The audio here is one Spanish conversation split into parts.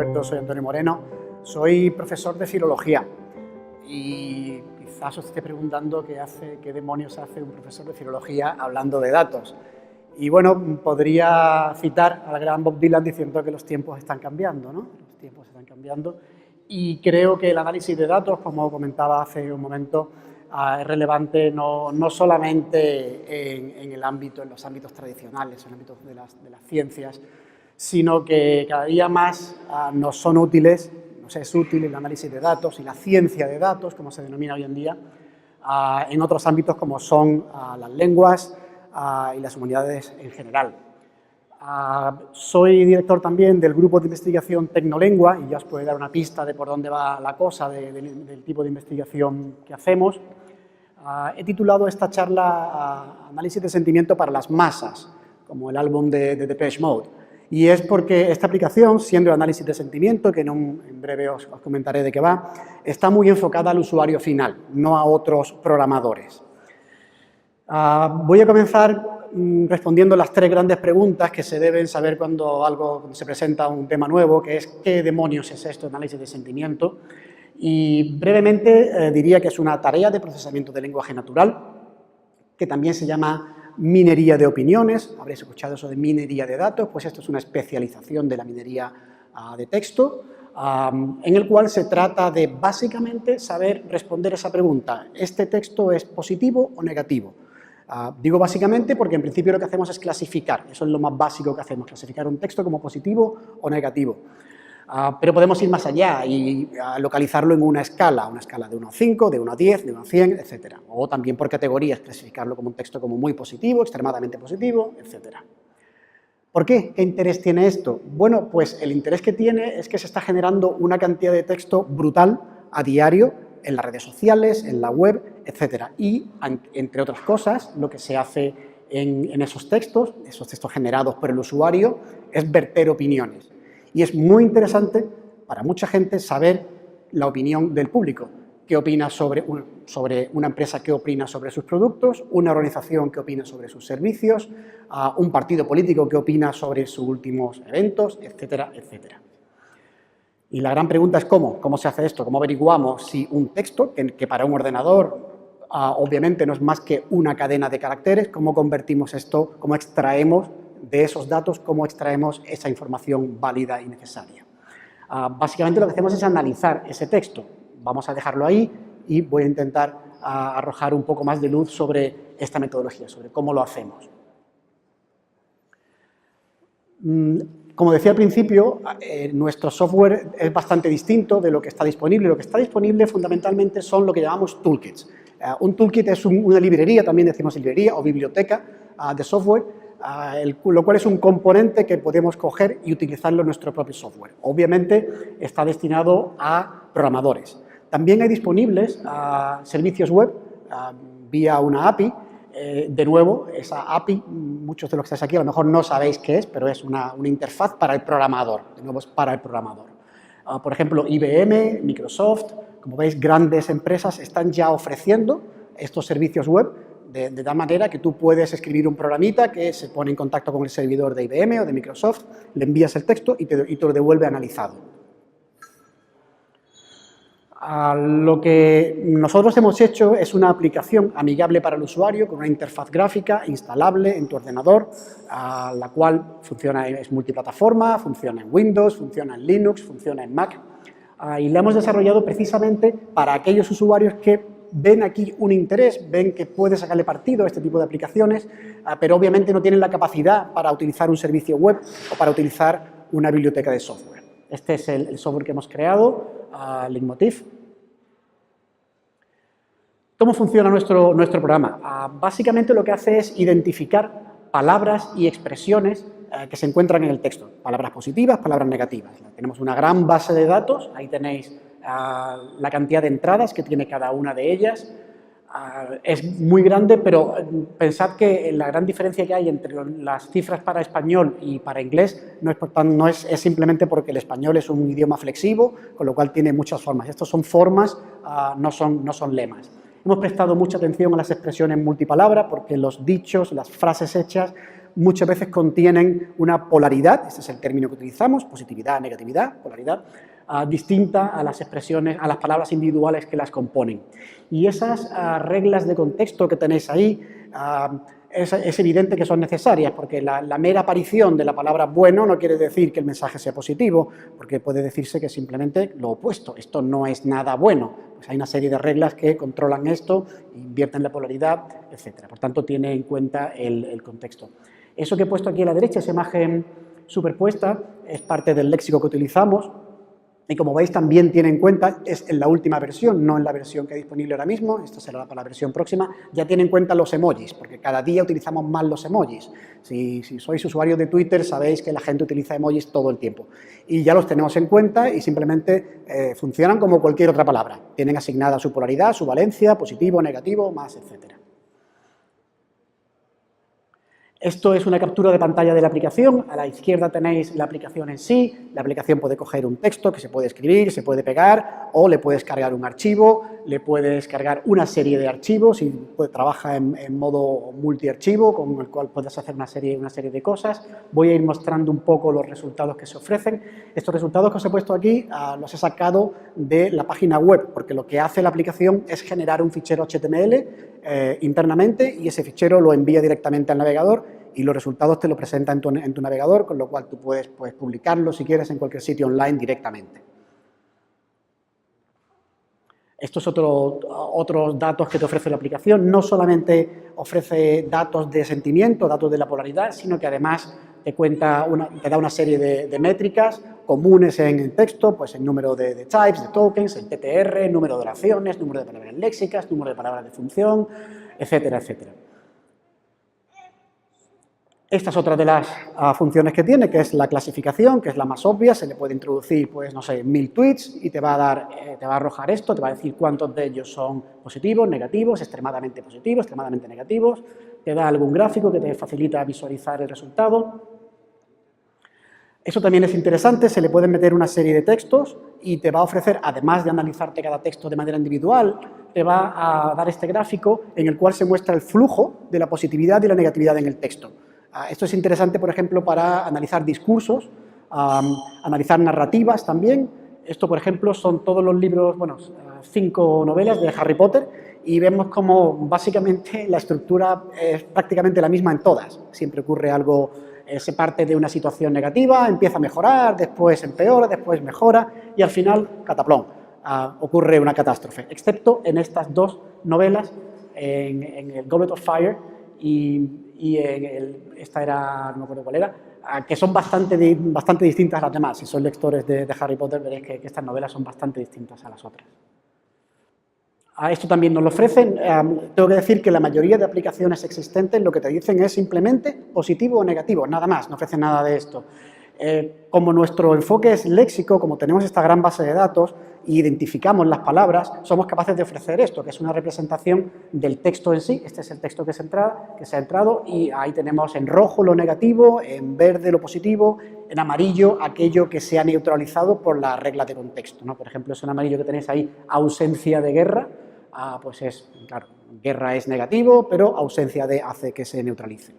presento, soy Antonio Moreno, soy profesor de filología y quizás os esté preguntando qué demonios hace un profesor de filología hablando de datos. Y bueno, podría citar al gran Bob Dylan diciendo que los tiempos están cambiando, ¿no? Los tiempos están cambiando y creo que el análisis de datos, como comentaba hace un momento, es relevante no solamente en los ámbitos tradicionales, en el ámbito de las ciencias, sino que cada día más nos son útiles, nos es útil el análisis de datos y la ciencia de datos, como se denomina hoy en día, en otros ámbitos como son las lenguas y las humanidades en general. Soy director también del grupo de investigación Tecnolengua y ya os puedo dar una pista de por dónde va la cosa del tipo de investigación que hacemos. He titulado esta charla Análisis de sentimiento para las masas, como el álbum de Depeche Mode. Y es porque esta aplicación, siendo el análisis de sentimiento, que en breve os comentaré de qué va, está muy enfocada al usuario final, no a otros programadores. Voy a comenzar respondiendo las tres grandes preguntas que se deben saber cuando se presenta un tema nuevo, que es ¿qué demonios es esto, análisis de sentimiento? Y brevemente diría que es una tarea de procesamiento de lenguaje natural, que también se llama minería de opiniones. Habréis escuchado eso de minería de datos, pues esto es una especialización de la minería de texto, en el cual se trata de básicamente saber responder esa pregunta: ¿este texto es positivo o negativo? Digo básicamente porque en principio lo que hacemos es clasificar, eso es lo más básico que hacemos, clasificar un texto como positivo o negativo. Pero podemos ir más allá y localizarlo en una escala de 1 a 5, de 1 a 10, de 1 a 100, etc. O también por categorías, clasificarlo como un texto como muy positivo, extremadamente positivo, etc. ¿Por qué? ¿Qué interés tiene esto? Bueno, pues el interés que tiene es que se está generando una cantidad de texto brutal a diario en las redes sociales, en la web, etc. Y, entre otras cosas, lo que se hace en esos textos generados por el usuario, es verter opiniones. Y es muy interesante para mucha gente saber la opinión del público. ¿Qué opina sobre una empresa? ¿Qué opina sobre sus productos? ¿Una organización que opina sobre sus servicios? ¿Un partido político que opina sobre sus últimos eventos? Etcétera, etcétera. Y la gran pregunta es ¿cómo? ¿Cómo se hace esto? ¿Cómo averiguamos si un texto, que para un ordenador obviamente no es más que una cadena de caracteres, cómo convertimos esto, cómo extraemos de esos datos, cómo extraemos esa información válida y necesaria? Básicamente lo que hacemos es analizar ese texto. Vamos a dejarlo ahí y voy a intentar arrojar un poco más de luz sobre esta metodología, sobre cómo lo hacemos. Como decía al principio, nuestro software es bastante distinto de lo que está disponible. Lo que está disponible fundamentalmente son lo que llamamos toolkits. Un toolkit es una librería, también decimos librería o biblioteca de software, lo cual es un componente que podemos coger y utilizarlo en nuestro propio software. Obviamente está destinado a programadores. También hay disponibles servicios web vía una API. De nuevo, esa API, muchos de los que estáis aquí a lo mejor no sabéis qué es, pero es una interfaz para el programador. De nuevo, es para el programador. Por ejemplo, IBM, Microsoft, como veis, grandes empresas están ya ofreciendo estos servicios web de tal manera que tú puedes escribir un programita que se pone en contacto con el servidor de IBM o de Microsoft, le envías el texto y te lo devuelve analizado. Lo que nosotros hemos hecho es una aplicación amigable para el usuario con una interfaz gráfica instalable en tu ordenador, la cual es multiplataforma, funciona en Windows, funciona en Linux, funciona en Mac, y la hemos desarrollado precisamente para aquellos usuarios que ven aquí un interés, ven que puede sacarle partido a este tipo de aplicaciones, pero obviamente no tienen la capacidad para utilizar un servicio web o para utilizar una biblioteca de software. Este es el software que hemos creado, Leitmotiv. ¿Cómo funciona nuestro programa? Básicamente lo que hace es identificar palabras y expresiones que se encuentran en el texto. Palabras positivas, palabras negativas. Tenemos una gran base de datos, ahí tenéis la cantidad de entradas que tiene cada una de ellas. Es muy grande, pero pensad que la gran diferencia que hay entre las cifras para español y para inglés es simplemente porque el español es un idioma flexivo, con lo cual tiene muchas formas. Estos son formas, no son lemas. Hemos prestado mucha atención a las expresiones multipalabra porque los dichos, las frases hechas, muchas veces contienen una polaridad, este es el término que utilizamos, positividad, negatividad, polaridad, distinta a las expresiones, a las palabras individuales que las componen. Y esas reglas de contexto que tenéis ahí, es evidente que son necesarias, porque la mera aparición de la palabra bueno no quiere decir que el mensaje sea positivo, porque puede decirse que simplemente lo opuesto, esto no es nada bueno. Pues hay una serie de reglas que controlan esto, invierten la polaridad, etc. Por tanto, tiene en cuenta el contexto. Eso que he puesto aquí a la derecha, esa imagen superpuesta, es parte del léxico que utilizamos. Y como veis, también tiene en cuenta, es en la última versión, no en la versión que hay disponible ahora mismo, esta será para la versión próxima, ya tiene en cuenta los emojis, porque cada día utilizamos más los emojis. Si sois usuarios de Twitter, sabéis que la gente utiliza emojis todo el tiempo. Y ya los tenemos en cuenta y simplemente funcionan como cualquier otra palabra. Tienen asignada su polaridad, su valencia, positivo, negativo, más, etcétera. Esto es una captura de pantalla de la aplicación. A la izquierda tenéis la aplicación en sí. La aplicación puede coger un texto que se puede escribir, se puede pegar, o le puedes cargar un archivo, le puedes cargar una serie de archivos y trabaja en modo multiarchivo, con el cual puedes hacer una serie de cosas. Voy a ir mostrando un poco los resultados que se ofrecen. Estos resultados que os he puesto aquí los he sacado de la página web, porque lo que hace la aplicación es generar un fichero HTML internamente y ese fichero lo envía directamente al navegador y los resultados te lo presenta en tu navegador, con lo cual tú puedes publicarlo si quieres en cualquier sitio online directamente. Estos otros datos que te ofrece la aplicación. No solamente ofrece datos de sentimiento, datos de la polaridad, sino que además te da una serie de métricas comunes en el texto, pues el número de types, de tokens, el TTR, el número de oraciones, número de palabras léxicas, número de palabras de función, etcétera, etcétera. Esta es otra de las funciones que tiene, que es la clasificación, que es la más obvia. Se le puede introducir, pues, no sé, 1000 tweets y te va a arrojar esto, te va a decir cuántos de ellos son positivos, negativos, extremadamente positivos, extremadamente negativos. Te da algún gráfico que te facilita visualizar el resultado. Eso también es interesante, se le pueden meter una serie de textos y te va a ofrecer, además de analizarte cada texto de manera individual, te va a dar este gráfico en el cual se muestra el flujo de la positividad y la negatividad en el texto. Esto es interesante, por ejemplo, para analizar discursos, analizar narrativas también. Esto, por ejemplo, son todos los libros, bueno, 5 novelas de Harry Potter y vemos como básicamente la estructura es prácticamente la misma en todas. Siempre ocurre algo, se parte de una situación negativa, empieza a mejorar, después empeora, después mejora y al final, cataplón, ocurre una catástrofe. Excepto en estas 2 novelas, en el Goblet of Fire y esta era, no me acuerdo cuál era, que son bastante distintas a las demás. Si sois lectores de Harry Potter veréis que estas novelas son bastante distintas a las otras. Esto también nos lo ofrecen. Tengo que decir que la mayoría de aplicaciones existentes lo que te dicen es simplemente positivo o negativo, nada más, no ofrecen nada de esto. Como nuestro enfoque es léxico, como tenemos esta gran base de datos e identificamos las palabras, somos capaces de ofrecer esto, que es una representación del texto en sí. Este es el texto que se ha entrado y ahí tenemos en rojo lo negativo, en verde lo positivo, en amarillo aquello que se ha neutralizado por las reglas de contexto, ¿no? Por ejemplo, es en amarillo que tenéis ahí ausencia de guerra, pues es, claro, guerra es negativo, pero ausencia de hace que se neutralice.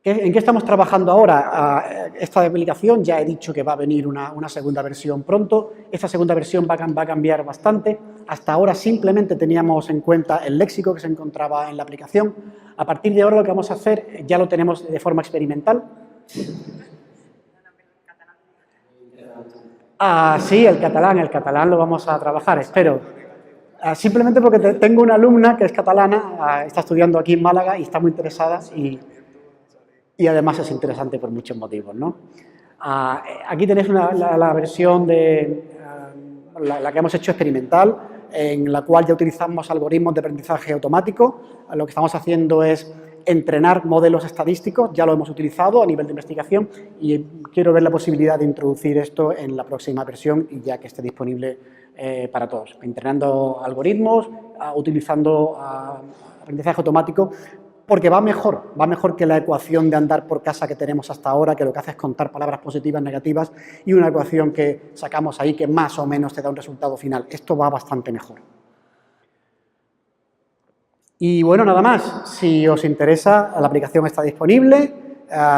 ¿En qué estamos trabajando ahora? Esta aplicación ya he dicho que va a venir una segunda versión pronto. Esta segunda versión va a cambiar bastante. Hasta ahora simplemente teníamos en cuenta el léxico que se encontraba en la aplicación. A partir de ahora lo que vamos a hacer ya lo tenemos de forma experimental. Sí, el catalán lo vamos a trabajar, espero. Simplemente porque tengo una alumna que es catalana, está estudiando aquí en Málaga y está muy interesada y además es interesante por muchos motivos, ¿no? Aquí tenéis la versión de la que hemos hecho experimental, en la cual ya utilizamos algoritmos de aprendizaje automático. Lo que estamos haciendo es entrenar modelos estadísticos, ya lo hemos utilizado a nivel de investigación y quiero ver la posibilidad de introducir esto en la próxima versión y ya que esté disponible para todos. Entrenando algoritmos, utilizando aprendizaje automático, porque va mejor que la ecuación de andar por casa que tenemos hasta ahora, que lo que hace es contar palabras positivas, negativas, y una ecuación que sacamos ahí que más o menos te da un resultado final. Esto va bastante mejor. Y bueno, nada más. Si os interesa, la aplicación está disponible,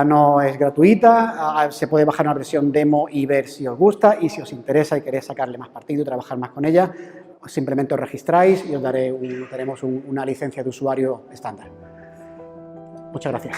no es gratuita, se puede bajar una versión demo y ver si os gusta, y si os interesa y queréis sacarle más partido y trabajar más con ella, simplemente os registráis y os daremos una licencia de usuario estándar. Muchas gracias.